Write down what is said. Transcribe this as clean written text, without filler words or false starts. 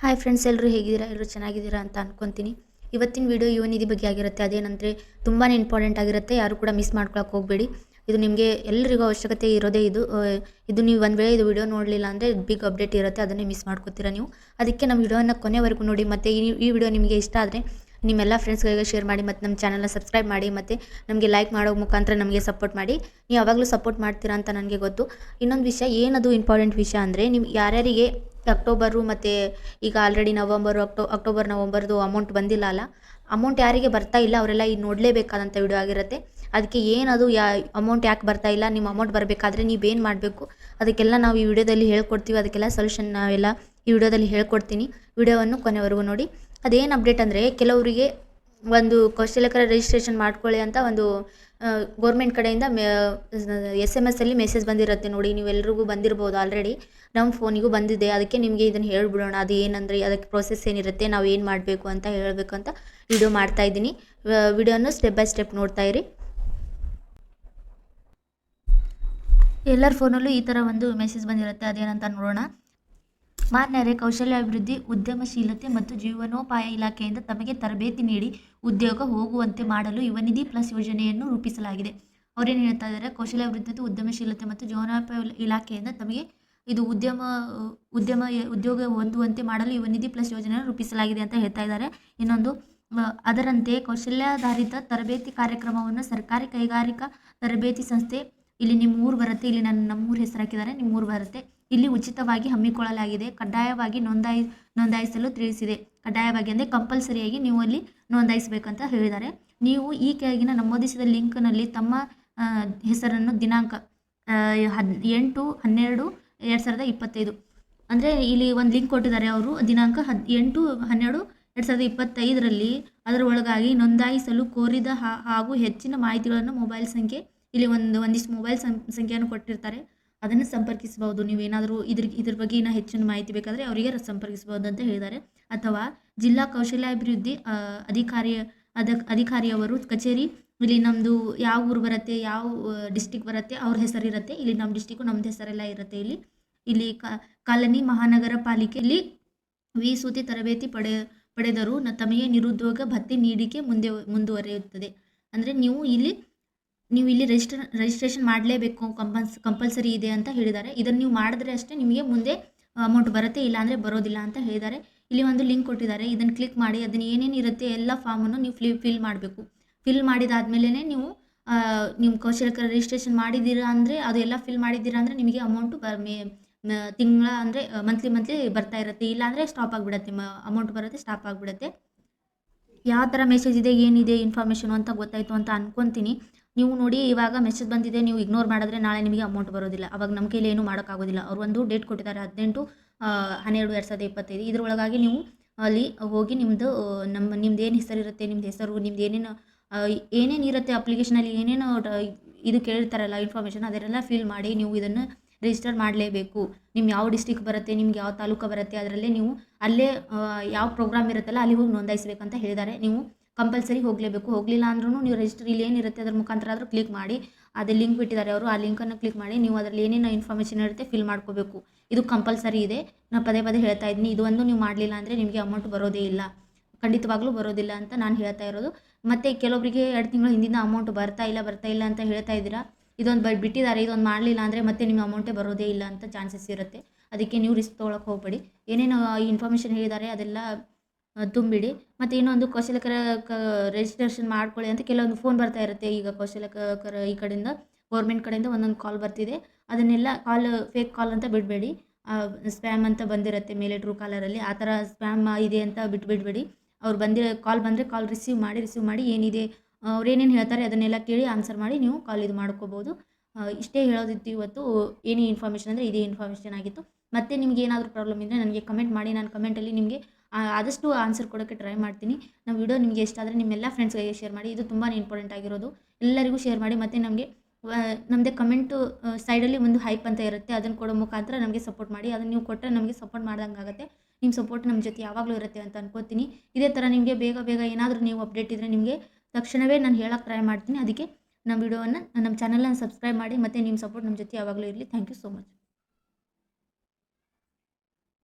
Hi friends, ಎಲ್ಲರೂ ಹೇಗಿದ್ದೀರಾ? ಎಲ್ಲರೂ ಚೆನ್ನಾಗಿದ್ದೀರಾ ಅಂತ ಅನ್ಕೊತೀನಿ. ಇವತ್ತಿನ ವಿಡಿಯೋ ಯುವನಿಧಿ ಬಗ್ಗೆ ಆಗಿರುತ್ತೆ. ಅದೇನಂದರೆ ತುಂಬಾ ಇಂಪಾರ್ಟೆಂಟ್ ಆಗಿರುತ್ತೆ. ಯಾರು ಕೂಡ ಮಿಸ್ ಮಾಡ್ಕೊಳಕ್ಕೆ ಹೋಗಬೇಡಿ. ಇದು ನಿಮಗೆ ಎಲ್ಲರಿಗೂ ಅವಶ್ಯಕತೆ ಇರೋದೇ ಇದು ನೀವು ಒಂದು ವೇಳೆ ಇದು ವಿಡಿಯೋ ನೋಡಲಿಲ್ಲ ಅಂದರೆ ಬಿಗ್ ಅಪ್ಡೇಟ್ ಇರುತ್ತೆ, ಅದನ್ನೇ ಮಿಸ್ ಮಾಡ್ಕೋತೀರಾ ನೀವು. ಅದಕ್ಕೆ ನಮ್ಮ ವಿಡಿಯೋನ ಕೊನೆವರೆಗೂ ನೋಡಿ. ಮತ್ತು ಈ ವಿಡಿಯೋ ನಿಮಗೆ ಇಷ್ಟ ಆದರೆ ನಿಮ್ಮೆಲ್ಲ ಫ್ರೆಂಡ್ಸ್ಗಳಿಗೆ ಶೇರ್ ಮಾಡಿ, ಮತ್ತು ನಮ್ಮ ಚಾನಲ್ನ ಸಬ್ಸ್ಕ್ರೈಬ್ ಮಾಡಿ, ಮತ್ತು ನಮಗೆ ಲೈಕ್ ಮಾಡೋ ಮುಖಾಂತರ ನಮಗೆ ಸಪೋರ್ಟ್ ಮಾಡಿ. ನೀವು ಯಾವಾಗಲೂ ಸಪೋರ್ಟ್ ಮಾಡ್ತೀರಾ ಅಂತ ನನಗೆ ಗೊತ್ತು. ಇನ್ನೊಂದು ವಿಷಯ, ಏನದು ಇಂಪಾರ್ಟೆಂಟ್ ವಿಷಯ ಅಂದರೆ, ನಿಮ್ಗೆ ಯಾರ್ಯಾರಿಗೆ ಅಕ್ಟೋಬರು ಮತ್ತು ಈಗ ಆಲ್ರೆಡಿ ಅಕ್ಟೋಬರ್ ನವಂಬರ್ದು ಅಮೌಂಟ್ ಬಂದಿಲ್ಲ ಅಲ್ಲ, ಅಮೌಂಟ್ ಯಾರಿಗೆ ಬರ್ತಾ ಇಲ್ಲ ಅವರೆಲ್ಲ ಈಗ ನೋಡಲೇಬೇಕಾದಂಥ ವಿಡಿಯೋ ಆಗಿರುತ್ತೆ. ಅದಕ್ಕೆ ಏನದು ಅಮೌಂಟ್ ಯಾಕೆ ಬರ್ತಾ ಇಲ್ಲ, ನಿಮ್ಮ ಅಮೌಂಟ್ ಬರಬೇಕಾದ್ರೆ ನೀವೇನು ಮಾಡಬೇಕು ಅದಕ್ಕೆಲ್ಲ ನಾವು ಈ ವಿಡಿಯೋದಲ್ಲಿ ಹೇಳ್ಕೊಡ್ತೀವಿ. ಅದಕ್ಕೆಲ್ಲ ಸೊಲ್ಯೂಷನ್ ನಾವೆಲ್ಲ ಈ ವಿಡಿಯೋದಲ್ಲಿ ಹೇಳ್ಕೊಡ್ತೀನಿ. ವಿಡಿಯೋವನ್ನು ಕೊನೆವರೆಗೂ ನೋಡಿ. ಅದೇನು ಅಪ್ಡೇಟ್ ಅಂದರೆ, ಕೆಲವರಿಗೆ ಒಂದು ಕೌಶಲ್ಯಕರ ರಿಜಿಸ್ಟ್ರೇಷನ್ ಮಾಡ್ಕೊಳ್ಳಿ ಅಂತ ಒಂದು ಗೌರ್ಮೆಂಟ್ ಕಡೆಯಿಂದ SMS ಅಲ್ಲಿ ಮೆಸೇಜ್ ಬಂದಿರುತ್ತೆ ನೋಡಿ. ನೀವೆಲ್ರಿಗೂ ಬಂದಿರ್ಬೋದು ಆಲ್ರೆಡಿ, ನಮ್ಮ ಫೋನಿಗೂ ಬಂದಿದೆ. ಅದಕ್ಕೆ ನಿಮಗೆ ಇದನ್ನು ಹೇಳ್ಬಿಡೋಣ. ಅದು ಏನಂದರೆ ಅದಕ್ಕೆ ಪ್ರೋಸೆಸ್ ಏನಿರುತ್ತೆ, ನಾವು ಏನು ಮಾಡಬೇಕು ಅಂತ ಹೇಳಬೇಕಂತ ವಿಡಿಯೋ ಮಾಡ್ತಾಯಿದ್ದೀನಿ. ವಿಡಿಯೋನ ಸ್ಟೆಪ್ ಬೈ ಸ್ಟೆಪ್ ನೋಡ್ತಾ ಇರಿ. ಎಲ್ಲರ ಫೋನಲ್ಲೂ ಈ ಥರ ಒಂದು ಮೆಸೇಜ್ ಬಂದಿರುತ್ತೆ. ಅದೇನಂತ ನೋಡೋಣ. ಮಾನ್ಯರೇ, ಕೌಶಲ್ಯಾಭಿವೃದ್ಧಿ, ಉದ್ಯಮಶೀಲತೆ ಮತ್ತು ಜೀವನೋಪಾಯ ಇಲಾಖೆಯಿಂದ ತಮಗೆ ತರಬೇತಿ ನೀಡಿ ಉದ್ಯೋಗ ಹೋಗುವಂತೆ ಮಾಡಲು ಯುವನಿಧಿ ಪ್ಲಸ್ ಯೋಜನೆಯನ್ನು ರೂಪಿಸಲಾಗಿದೆ. ಅವರೇನು ಹೇಳ್ತಾ ಇದ್ದಾರೆ, ಕೌಶಲ್ಯಾಭಿವೃದ್ಧಿ, ಉದ್ಯಮಶೀಲತೆ ಮತ್ತು ಜೀವನೋಪಾಯ ಇಲಾಖೆಯಿಂದ ತಮಗೆ ಇದು ಉದ್ಯೋಗ ಹೊಂದುವಂತೆ ಮಾಡಲು ಯುವನಿಧಿ ಪ್ಲಸ್ ಯೋಜನೆಯನ್ನು ರೂಪಿಸಲಾಗಿದೆ ಅಂತ ಹೇಳ್ತಾ ಇದ್ದಾರೆ. ಇನ್ನೊಂದು, ಅದರಂತೆ ಕೌಶಲ್ಯಾಧಾರಿತ ತರಬೇತಿ ಕಾರ್ಯಕ್ರಮವನ್ನು ಸರ್ಕಾರಿ ಕೈಗಾರಿಕಾ ತರಬೇತಿ ಸಂಸ್ಥೆ, ಇಲ್ಲಿ ನಿಮ್ಮ ಊರು ಬರುತ್ತೆ, ಇಲ್ಲಿ ನಮ್ಮೂರು ಹೆಸರು ಹಾಕಿದ್ದಾರೆ, ನಿಮ್ಮ ಊರು ಬರುತ್ತೆ, ಇಲ್ಲಿ ಉಚಿತವಾಗಿ ಹಮ್ಮಿಕೊಳ್ಳಲಾಗಿದೆ. ಕಡ್ಡಾಯವಾಗಿ ನೋಂದಾಯಿಸಲು ತಿಳಿಸಿದೆ. ಕಡ್ಡಾಯವಾಗಿ ಅಂದರೆ ಕಂಪಲ್ಸರಿಯಾಗಿ ನೀವು ಅಲ್ಲಿ ನೋಂದಾಯಿಸಬೇಕಂತ ಹೇಳಿದ್ದಾರೆ. ನೀವು ಈ ಕೆಳಗಿನ ನಮೂದಿಸಿದ ಲಿಂಕ್ನಲ್ಲಿ ತಮ್ಮ ಹೆಸರನ್ನು ದಿನಾಂಕ 8/12/2025 ಅಂದರೆ ಇಲ್ಲಿ ಒಂದು ಲಿಂಕ್ ಕೊಟ್ಟಿದ್ದಾರೆ ಅವರು. ದಿನಾಂಕ 8/12/2025ರಲ್ಲಿ ಅದರ ಒಳಗಾಗಿ ನೋಂದಾಯಿಸಲು ಕೋರಿದ ಹಾಗೂ ಹೆಚ್ಚಿನ ಮಾಹಿತಿಗಳನ್ನು ಮೊಬೈಲ್ ಸಂಖ್ಯೆ, ಇಲ್ಲಿ ಒಂದಿಷ್ಟು ಮೊಬೈಲ್ ಸಂಖ್ಯೆಯನ್ನು ಕೊಟ್ಟಿರ್ತಾರೆ, ಅದನ್ನು ಸಂಪರ್ಕಿಸಬಹುದು. ನೀವೇನಾದರೂ ಇದ್ರ ಬಗ್ಗೆ ಇನ್ನೂ ಹೆಚ್ಚಿನ ಮಾಹಿತಿ ಬೇಕಾದರೆ ಅವರಿಗೆ ಸಂಪರ್ಕಿಸಬಹುದು ಅಂತ ಹೇಳಿದ್ದಾರೆ. ಅಥವಾ ಜಿಲ್ಲಾ ಕೌಶಲ್ಯಾಭಿವೃದ್ಧಿ ಅಧಿಕಾರಿಯವರು ಕಚೇರಿ, ಇಲ್ಲಿ ನಮ್ಮದು ಯಾವ ಊರು ಬರುತ್ತೆ, ಯಾವ ಡಿಸ್ಟಿಕ್ ಬರುತ್ತೆ, ಅವ್ರ ಹೆಸರಿರುತ್ತೆ. ಇಲ್ಲಿ ನಮ್ಮ ಡಿಸ್ಟಿಕ್ಕು ನಮ್ಮದು ಹೆಸರೆಲ್ಲ ಇರುತ್ತೆ. ಇಲ್ಲಿ ಕಾಲನಿ ಮಹಾನಗರ ಪಾಲಿಕೆಯಲ್ಲಿ ವಿಸೂತಿ ತರಬೇತಿ ಪಡೆದರು ತಮಗೆ ನಿರುದ್ಯೋಗ ಭತ್ಯೆ ನೀಡಿಕೆ ಮುಂದುವರಿಯುತ್ತದೆ. ಅಂದರೆ ನೀವು ಇಲ್ಲಿ ರಿಜಿಸ್ಟ್ರೇಷನ್ ಮಾಡಲೇಬೇಕು, ಕಂಪಲ್ಸರಿ ಇದೆ ಅಂತ ಹೇಳಿದ್ದಾರೆ. ಇದನ್ನು ನೀವು ಮಾಡಿದ್ರೆ ಅಷ್ಟೇ ನಿಮಗೆ ಮುಂದೆ ಅಮೌಂಟ್ ಬರುತ್ತೆ, ಇಲ್ಲಾಂದರೆ ಬರೋದಿಲ್ಲ ಅಂತ ಹೇಳಿದ್ದಾರೆ. ಇಲ್ಲಿ ಒಂದು ಲಿಂಕ್ ಕೊಟ್ಟಿದ್ದಾರೆ, ಇದನ್ನು ಕ್ಲಿಕ್ ಮಾಡಿ ಅದನ್ನು ಏನೇನು ಇರುತ್ತೆ ಎಲ್ಲ ಫಾರ್ಮನ್ನು ನೀವು ಫಿಲ್ ಮಾಡಬೇಕು. ಫಿಲ್ ಮಾಡಿದಾದ್ಮೇಲೆ ನೀವು ನಿಮ್ಮ ಕೌಶಲ್ಯಕರ ರಿಜಿಸ್ಟ್ರೇಷನ್ ಮಾಡಿದ್ದೀರಾ ಅಂದರೆ, ಅದು ಎಲ್ಲ ಫಿಲ್ ಮಾಡಿದ್ದೀರಾ ಅಂದರೆ ನಿಮಗೆ ಅಮೌಂಟು ತಿಂಗಳ ಅಂದರೆ ಮಂತ್ಲಿ ಬರ್ತಾ ಇರುತ್ತೆ. ಇಲ್ಲಾಂದರೆ ಸ್ಟಾಪ್ ಆಗಿಬಿಡುತ್ತೆ, ಅಮೌಂಟ್ ಬರುತ್ತೆ ಸ್ಟಾಪ್ ಆಗಿಬಿಡುತ್ತೆ. ಯಾವ ಥರ ಮೆಸೇಜ್ ಇದೆ, ಏನಿದೆ ಇನ್ಫಾರ್ಮೇಷನು ಅಂತ ಗೊತ್ತಾಯಿತು ಅಂತ ಅಂದ್ಕೊತೀನಿ. ನೀವು ನೋಡಿ, ಇವಾಗ ಮೆಸೇಜ್ ಬಂದಿದೆ, ನೀವು ಇಗ್ನೋರ್ ಮಾಡಿದ್ರೆ ನಾಳೆ ನಿಮಗೆ ಅಮೌಂಟ್ ಬರೋದಿಲ್ಲ. ಅವಾಗ ನಮ್ಮ ಕೈಲಿ ಏನೂ ಮಾಡೋಕ್ಕಾಗೋದಿಲ್ಲ. ಅವರು ಒಂದು ಡೇಟ್ ಕೊಟ್ಟಿದ್ದಾರೆ, 18/12/2025. ಇದರೊಳಗಾಗಿ ನೀವು ಅಲ್ಲಿ ಹೋಗಿ ನಿಮ್ಮದು ನಿಮ್ದು ಏನು ಹೆಸರಿರುತ್ತೆ, ನಿಮ್ದು ಹೆಸರು, ನಿಮ್ದು ಏನೇನು ಇರುತ್ತೆ ಅಪ್ಲಿಕೇಶನಲ್ಲಿ, ಏನೇನು ಇದು ಕೇಳಿರ್ತಾರಲ್ಲ ಇನ್ಫಾರ್ಮೇಷನ್, ಅದನ್ನೆಲ್ಲ ಫಿಲ್ ಮಾಡಿ ನೀವು ಇದನ್ನು ರಿಜಿಸ್ಟರ್ ಮಾಡಲೇಬೇಕು. ನಿಮ್ಮ ಯಾವ ಡಿಸ್ಟಿಕ್ ಬರುತ್ತೆ, ನಿಮ್ಗೆ ಯಾವ ತಾಲೂಕು ಬರುತ್ತೆ, ಅದರಲ್ಲೇ ನೀವು ಅಲ್ಲೇ ಯಾವ ಪ್ರೋಗ್ರಾಮ್ ಇರುತ್ತಲ್ಲ ಅಲ್ಲಿ ಹೋಗಿ ನೋಂದಾಯಿಸಬೇಕಂತ ಹೇಳಿದ್ದಾರೆ. ನೀವು ಕಂಪಲ್ಸರಿ ಹೋಗಲೇಬೇಕು. ಹೋಗಲಿಲ್ಲ ಅಂದ್ರೂ ನೀವು ರಿಜಿಸ್ಟರ್ ಇಲ್ಲಿ ಏನಿರುತ್ತೆ ಅದ್ರ ಮುಖಾಂತರ ಆದರೂ ಕ್ಲಿಕ್ ಮಾಡಿ, ಅದೇ ಲಿಂಕ್ ಬಿಟ್ಟಿದ್ದಾರೆ ಅವರು, ಆ ಲಿಂಕನ್ನು ಕ್ಲಿಕ್ ಮಾಡಿ ನೀವು ಅದರಲ್ಲಿ ಏನೇನು ಇನ್ಫಾರ್ಮೇಷನ್ ಇರುತ್ತೆ ಫಿಲ್ ಮಾಡ್ಕೋಬೇಕು. ಇದು ಕಂಪಲ್ಸರಿ ಇದೆ. ನಾನು ಪದೇ ಹೇಳ್ತಾ ಇದ್ದೀನಿ. ಇದು ಒಂದು ನೀವು ಮಾಡಲಿಲ್ಲ ಅಂದರೆ ನಿಮಗೆ ಅಮೌಂಟ್ ಬರೋದೇ ಇಲ್ಲ, ಖಂಡಿತವಾಗ್ಲೂ ಬರೋದಿಲ್ಲ ಅಂತ ನಾನು ಹೇಳ್ತಾ ಇರೋದು. ಮತ್ತು ಕೆಲವೊಬ್ಬರಿಗೆ 2 ತಿಂಗಳ ಹಿಂದಿನ ಅಮೌಂಟ್ ಬರ್ತಾ ಇಲ್ಲ ಅಂತ ಹೇಳ್ತಾ ಇದ್ದೀರಾ. ಇದೊಂದು ಬಿಟ್ಟಿದ್ದಾರೆ, ಇದೊಂದು ಮಾಡಲಿಲ್ಲ ಅಂದರೆ ಮತ್ತೆ ನಿಮ್ಮ ಅಮೌಂಟೇ ಬರೋದೇ ಇಲ್ಲ ಅಂತ ಚಾನ್ಸಸ್ ಇರುತ್ತೆ. ಅದಕ್ಕೆ ನೀವು ರಿಸ್ಕ್ ತೊಗೊಳಕ್ಕೆ ಹೋಗಬೇಡಿ. ಏನೇನು ಇನ್ಫಾರ್ಮೇಷನ್ ಹೇಳಿದ್ದಾರೆ ಅದೆಲ್ಲ ತುಂಬಿಡಿ. ಮತ್ತು ಇನ್ನೊಂದು, ಕೌಶಲ್ಯಕರ ರಿಜಿಸ್ಟ್ರೇಷನ್ ಮಾಡ್ಕೊಳ್ಳಿ ಅಂತ ಕೆಲವೊಂದು ಫೋನ್ ಬರ್ತಾ ಇರುತ್ತೆ. ಈಗ ಕೌಶಲ್ಯಕರ ಈ ಕಡೆಯಿಂದ ಗೌರ್ಮೆಂಟ್ ಕಡೆಯಿಂದ ಒಂದೊಂದು ಕಾಲ್ ಬರ್ತಿದೆ. ಅದನ್ನೆಲ್ಲ ಫೇಕ್ ಕಾಲ್ ಅಂತ ಬಿಡಬೇಡಿ. ಸ್ಪ್ಯಾಮ್ ಅಂತ ಬಂದಿರುತ್ತೆ ಮೇಲೆ ಟ್ರೂ ಕಾಲರಲ್ಲಿ, ಆ ಥರ ಸ್ಪ್ಯಾಮ್ ಇದೆ ಅಂತ ಬಿಟ್ಬಿಡಬೇಡಿ. ಅವ್ರು ಕಾಲ್ ಬಂದರೆ ಕಾಲ್ ರಿಸೀವ್ ಮಾಡಿ ಏನಿದೆ ಅವ್ರು ಏನೇನು ಹೇಳ್ತಾರೆ ಅದನ್ನೆಲ್ಲ ಕೇಳಿ ಆನ್ಸರ್ ಮಾಡಿ ನೀವು ಕಾಲ್ ಇದು ಮಾಡ್ಕೋಬೋದು. ಇಷ್ಟೇ ಹೇಳೋದಿತ್ತು ಇವತ್ತು. ಏನೇ ಇನ್ಫಾರ್ಮೇಷನ್ ಅಂದರೆ ಇದೇ ಇನ್ಫಾರ್ಮೇಷನ್ ಆಗಿತ್ತು. ಮತ್ತು ನಿಮ್ಗೆ ಏನಾದರೂ ಪ್ರಾಬ್ಲಮ್ ಇದ್ದರೆ ನನಗೆ ಕಮೆಂಟ್ ಮಾಡಿ, ನಾನು ಕಮೆಂಟಲ್ಲಿ ನಿಮಗೆ ಆದಷ್ಟು ಆನ್ಸರ್ ಕೊಡೋಕ್ಕೆ ಟ್ರೈ ಮಾಡ್ತೀನಿ. ನಮ್ಮ ವಿಡಿಯೋ ನಿಮಗೆ ಇಷ್ಟ ಆದರೆ ನಿಮ್ಮೆಲ್ಲ ಫ್ರೆಂಡ್ಸ್ಗಳಿಗೆ ಶೇರ್ ಮಾಡಿ. ಇದು ತುಂಬಾ ಇಂಪಾರ್ಟೆಂಟ್ ಆಗಿರೋದು, ಎಲ್ಲರಿಗೂ ಶೇರ್ ಮಾಡಿ. ಮತ್ತು ನಮ್ಮದೇ ಕಮೆಂಟು ಸೈಡಲ್ಲಿ ಒಂದು ಹೈಪ್ ಅಂತ ಇರುತ್ತೆ, ಅದನ್ನು ಕೊಡೋ ಮುಖಾಂತರ ನಮಗೆ ಸಪೋರ್ಟ್ ಮಾಡಿ. ಅದನ್ನು ನೀವು ಕೊಟ್ಟರೆ ನಮಗೆ ಸಪೋರ್ಟ್ ಮಾಡ್ದಂಗೆ ಆಗುತ್ತೆ. ನಿಮ್ಮ ಸಪೋರ್ಟ್ ನಮ್ಮ ಜೊತೆ ಯಾವಾಗಲೂ ಇರುತ್ತೆ ಅಂತ ಅನ್ಕೋತೀನಿ. ಇದೇ ಥರ ನಿಮಗೆ ಬೇಗ ಏನಾದರೂ ನೀವು ಅಪ್ಡೇಟ್ ಇದ್ದರೆ ನಿಮಗೆ ತಕ್ಷಣವೇ ನಾನು ಹೇಳೋಕ್ಕೆ ಟ್ರೈ ಮಾಡ್ತೀನಿ. ಅದಕ್ಕೆ ನಮ್ಮ ಚಾನಲನ್ನು ಸಬ್ಸ್ಕ್ರೈಬ್ ಮಾಡಿ, ಮತ್ತು ನಿಮ್ಮ ಸಪೋರ್ಟ್ ನಮ್ಮ ಜೊತೆ ಯಾವಾಗಲೂ ಇರಲಿ. Thank you so much.